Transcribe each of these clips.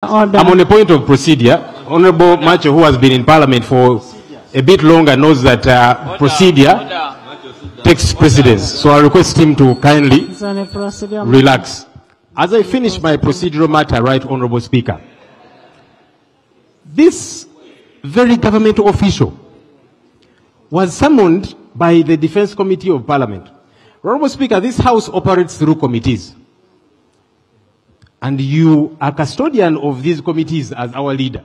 Order. I'm on a point of procedure. Honorable Macho, who has been in Parliament for a bit longer, knows that procedure takes precedence. So I request him to kindly relax. As I finish my procedural matter, Right Honorable Speaker, this very government official was summoned by the Defense Committee of Parliament. Honorable Speaker, this House operates through committees. And you are custodian of these committees as our leader.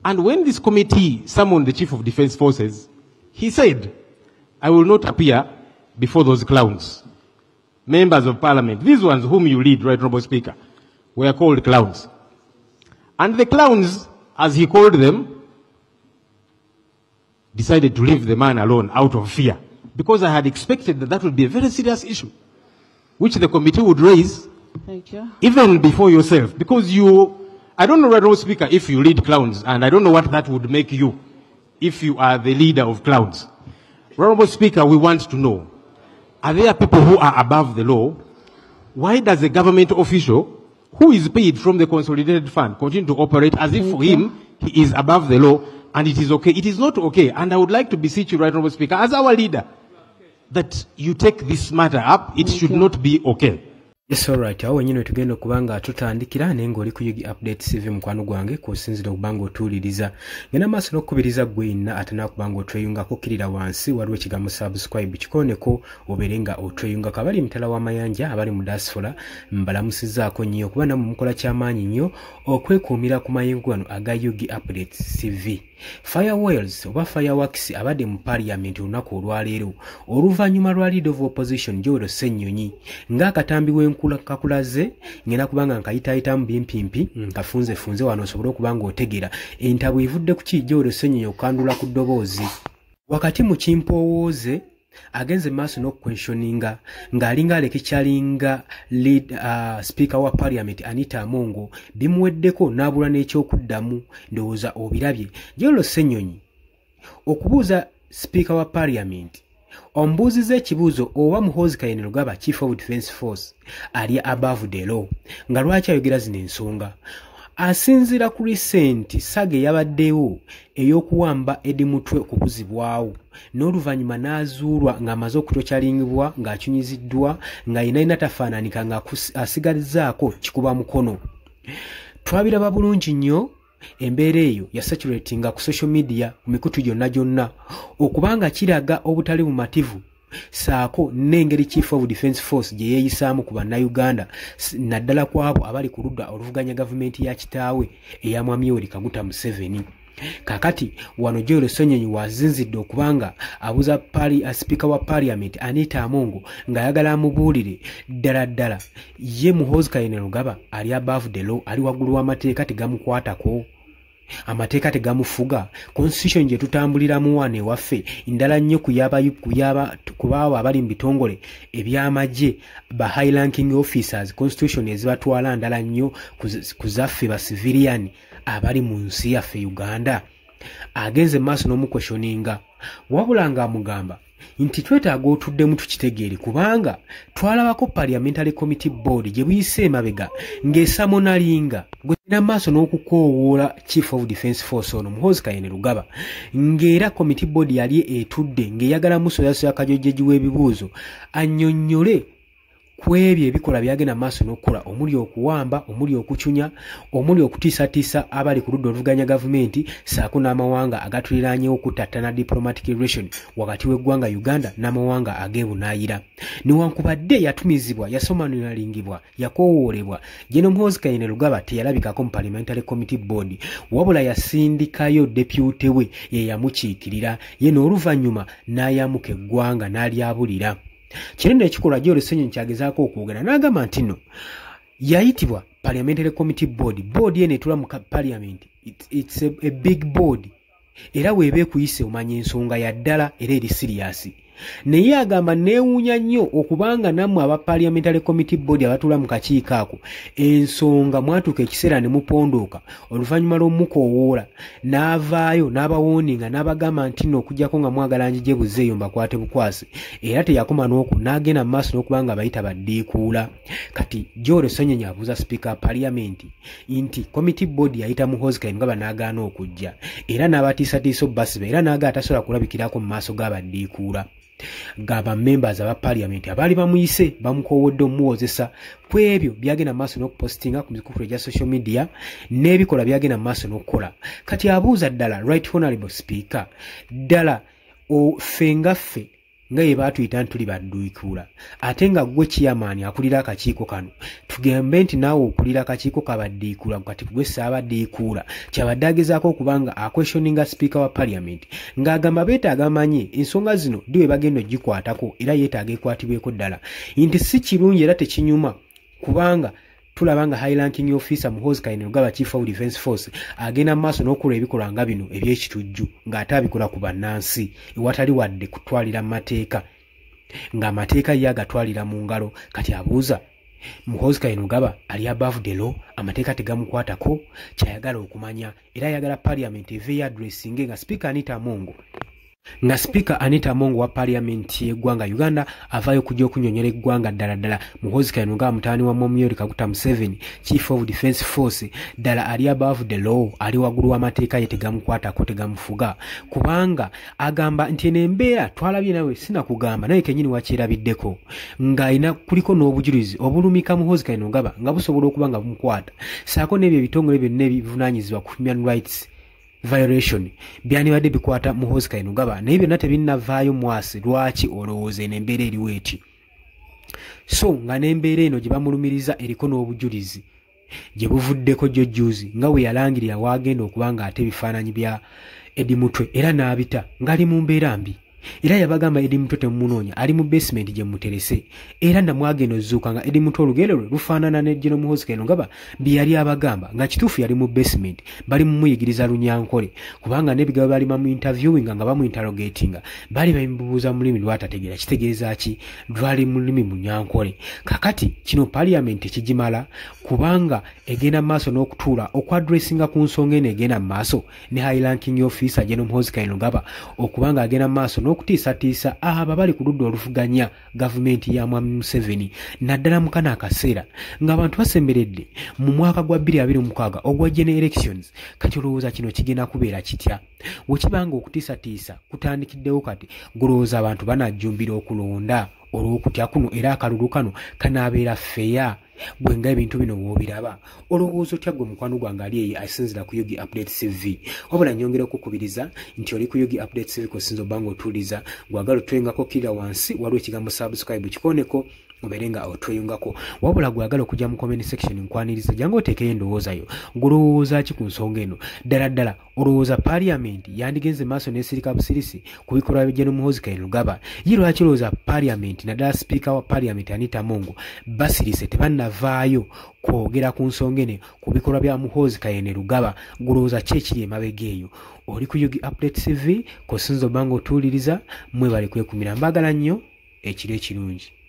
And when this committee summoned the Chief of Defense Forces, he said, I will not appear before those clowns. Members of Parliament, these ones whom you lead, Right Honorable Speaker, were called clowns. And the clowns, as he called them, decided to leave the man alone out of fear. Because I had expected that that would be a very serious issue, which the committee would raise. Thank you. Even before yourself, because I don't know, Right Honorable Speaker, if you lead clowns, and I don't know what that would make you if you are the leader of clowns. Right Honorable Speaker, we want to know, are there people who are above the law? Why does a government official who is paid from the consolidated fund continue to operate as if for him he is above the law and it is okay? It is not okay, and I would like to beseech you, Right Honorable Speaker, as our leader, that you take this matter up. It should not be okay. Yes, all right. Awo nyino tugenda kubanga tutandikira nengo oli ku Yugi Update CV mukwano gwange kusinzira okubango tuliriza. Ngena maso nokubiriza gwina atana kubanga otweyunga ko kirira wansi waliwo kigambo subscribe kikoneko oberenga otweyunga kabali mtala wa mayanja abali mu diaspora mbalamusizaako nnyo kuba namwe mukola kyamaanyi nnyo okwekuumira ku mayengo gano aga Yugi Update CV. Firewalls oba fireworks abadde mu parliament olunaku olwaleero oluvannyuma lwa leader of opposition Joel Ssenyonyi ng'akatambi w'enkula kakulaze ngenda kubanga nkayitaayitamu bimpimpi nkafunze wano osobole okubanga otegera entabo evudde ku ki Joel Ssenyonyi okukandula ku ddoboozi wakati mu kimpowooze agenze maaso n'okukwenshoninga ng'alinga alekekyalinga lead speaker wa parliament Anita Amongo bimuweddeko n'abula n'ekyokuddamu ndowooza obirabye Joel Ssenyonyi okubuuza speaker wa parliament ombuuziza ekibuuzo oba Muhoozi Kainerugaba Chief of Defense Force ali above the law nga lwaki ayogera zino ensonga asinzira ku recent saga yabaddewo ey'okuwamba Eddie Mutwe okukuzibwawo n'oluvannyuma n'azuulwa ng'amaze okutokyalingibwa ng'akyunyiziddwa ng'ayina tafaananika nga asigalizaako kikuba mukono. Twabiraba bulungi nnyo embeera eyo yasaturatinga ku social media ku mikutu gyonna okubanga kiraga obutali bumativu saako n'engeri Chief of Defense Force gye yeeyisaamu ku bannayuganda naddala kwabo abali ku ludda oluvuganya gavumenti ya kitaawe eya Mwami Yoweri Kaguta Museveni. Kakati wano Joel Ssenyonyi wazinzidde okubanga abuza speaker wa parliament Anita Amongo ng'ayagala amubuulire ddala ye Muhoozi Kainerugaba ali above the law, ali waggulu w'amateeka tegamukwatako, amateeka tegamufuga. Constitution gye tutambuliramu wane waffe ndala nnyo kubaabo abali mu bitongole eby'amagye ba high ranking officers constitution ezibatwala ndala nnyo kuzaffe ba civilian abali mu nsi yaffe Uganda. Agenze maaso n'omukweshoninga wabula ng'amugamba nti twetaaga otuddemu tukitegeere kubanga twalabako Parliamentary Committee Board gye buyise emabega ng'esamonalinga gwena maaso n'okukoowoola Chief of Defense Force ono Muhoozi Kainerugaba ng'era Committee Board yali etudde ng'eyagala musoyasoya kajojjeji w'ebibuuzo annyonnyole ku ebyo ebikola byagenda maaso n'okukola omuli okuwamba, omuli okucunya, omuli okutiisatiisa abali ku ludda oluvuganya gavumenti saako n'amawanga agatuliraanyewo okutattana diplomatic relation wakati w'eggwanga Uganda n'amawanga ag'ebunaayira. Newankubadde yatumizibwa, yasomanulingibwa, yakoowoolebwa, General Muhoozi Kainerugaba teyalabikako mu Parliamentary Committee Board wabula yasindikayo deputy we ye yamukiikirira ye n'oluvannyuma n'ayamuka eggwanga n'alyabulira. Kirenda ekikola Joel Ssenyonyi kyagezaako okwogera n'agamba nti nno yayitibwa Parliamentary Committee Board ye netula mu Parliament. It's a big board era weeba ekuyise omanya ensonga ya ddala era eri serious. naye agamba neewuunya nnyo okubanga nammwe aba parliamentary committee board abatula mu kakiiko ako ensonga mwatuuka ekiseera ne mupondooka oluvannyuma lw'omukoowoola n'avaayo n'abawooninga n'abagamba nti nno okuggyako nga mwagala njije buzeeyo mbakwate bukwasi era teyakoma n'oku n'agenda mu maaso n'okubanga bayita baddiikuula kati Joel Ssenyonyi abuuza sipiika parliament nti committee board yayita Muhoozi Kayinungaba n'agaana okujja era n'abatiisatiisa obbasiba era n'aga atasobola kulabikirako mu maaso g'abaddiikuula ng'aba members aba parliament abaali bamuyise bamukoowodde omuwozesa ku ebyo byagenda maaso n'okupostinga ku mikukulo gya social media n'ebikola byagenda maaso n'okukola kati abuuza ddala right honorable speaker ddala ffe nga ye baatuyita ntuli baddiikuula ate nga gwe chairman akulira akakiiko kano tugembe nti naawe okulira akakiiko kabaddiikuula kati gwe saabaddiikuula kyabadde agezaako okubanga akwestioninga speaker wa parliament ng'agamba beetaaga amanye ensonga zino diwe bagenda ogikwatako era yeetaaga ekwatibweko ddala nti si kirungi era tekinyuma kubanga tulabanga high ranking officer Muhoozi Kayinungaba chief of defense force agenda maaso n'okukola ebikolwa nga bino eby'ekitujju ng'ate abikola ku bannansi ewatali wadde kutwalira mateeka ng'amateeka ye agatwalira mu ngalo kati abuuza Muhoozi Kayinungaba ali above the law amateeka tegamukwatako kyayagala okumanya era ayagala parliament eveeyo addressinge nga speaker Anita Amongo wa parliament y'eggwanga Uganda avaayo kujja okunyonyola eggwanga ddala Muhoozi Kayinungaba mutaani wa Momyori Kaguta Museveni chief of defense force ddala ali above the law ali waggulu w'amateeka ye tegamukwatako tegamufuga kubanga agamba nti eno embeera twalabye nawe sinakugamba naye kennyini wakyerabiddeko ng'alina kuliko n'obujulizi obulumika Muhoozi Kayinungaba nga busobola okuba nga bumukwata saako n'ebyo ebitongole byonna ebivunaanyizibwa ku human rights violation byandibadde bikwata Muhoozi Kayinungaba naye byonna tebinnavaayo mwasi lwaki olowooza eno embeera eriwo eti so nga n'embeera eno gye bamulumiriza eriko n'obujulizi gye buvuddeko jjojjuuzi nga bwe yalangirira waagenda okuba nga ate ebifaananyi bya Eddie Mutwe era n'abita ng'ali mu mbeera mbi era yabagamba Eddie Mutwe temumunoonya ali mu basement gye muterese era namwagenda ozuuka nga Eddie Mutwe olugero lwe lufaanana ne General Muhoozi Kayinungaba bye yali abagamba nga kituufu yali mu basement bali mumuyigiriza lunyankole kubanga n'ebigambo bali mu interviewing nga bamuinterrogatinga bali bamubuuza mu lulimi lwatategeera kitegeeza ki lwali mu lulimi munyankole kakati kino parliament kigimala kubanga egenda maaso n'okutuula okwadressinga ku nsonga eno egenda maaso ne high ranking officer General Muhoozi Kayinungaba okubanga agenda maaso n'okutiisatiisa abo bali ku ludda oluvuganya gavumenti ya Mwami Museveni naddala mu kano akaseera ng'abantu basemberedde mu mwaka gwa 2026 ogwa general elections kati olowooza kino kigenda kubeera kitya wekibanga okutiisatiisa kutandikiddewo kati gulowooza abantu banajjumbira okulonda olw'okutya kuno era akalulu kano kanaabeera feya gwe nga ebintu bino bw'obiraba olowooza otya gwe mukwano gwange ali eyo asinzira ku Yugi Update TV wabula nyongera okukubiriza nti oli ku Yugi Update TV kosinza obanga otuuliza gwagala otwengako kirira wansi waliwo ekigambo subscribe kikoneko obeere nga otweyungako wabula gwagala okujja mu comment section nkwaniriza jangu oteekeyo endowooza yo ng'olowooza ki ku nsonga eno ddala olowooza parliament yandigenze maaso n'esirika busirisi ku bikolwa bya General Muhoozi Kayinungaba ye lwaki olowooza parliament naddala speaker wa parliament Anita Amongo basirise tebannavaayo kwogera ku nsonga eno ku bikolwa bya Muhoozi Kayinungaba ng'olowooza ki ekiri emabega eyo oli ku Yugi Update TV kosinza obanga otuuliriza mwebale kwekumira mbagala nnyo ekiro ekirungi.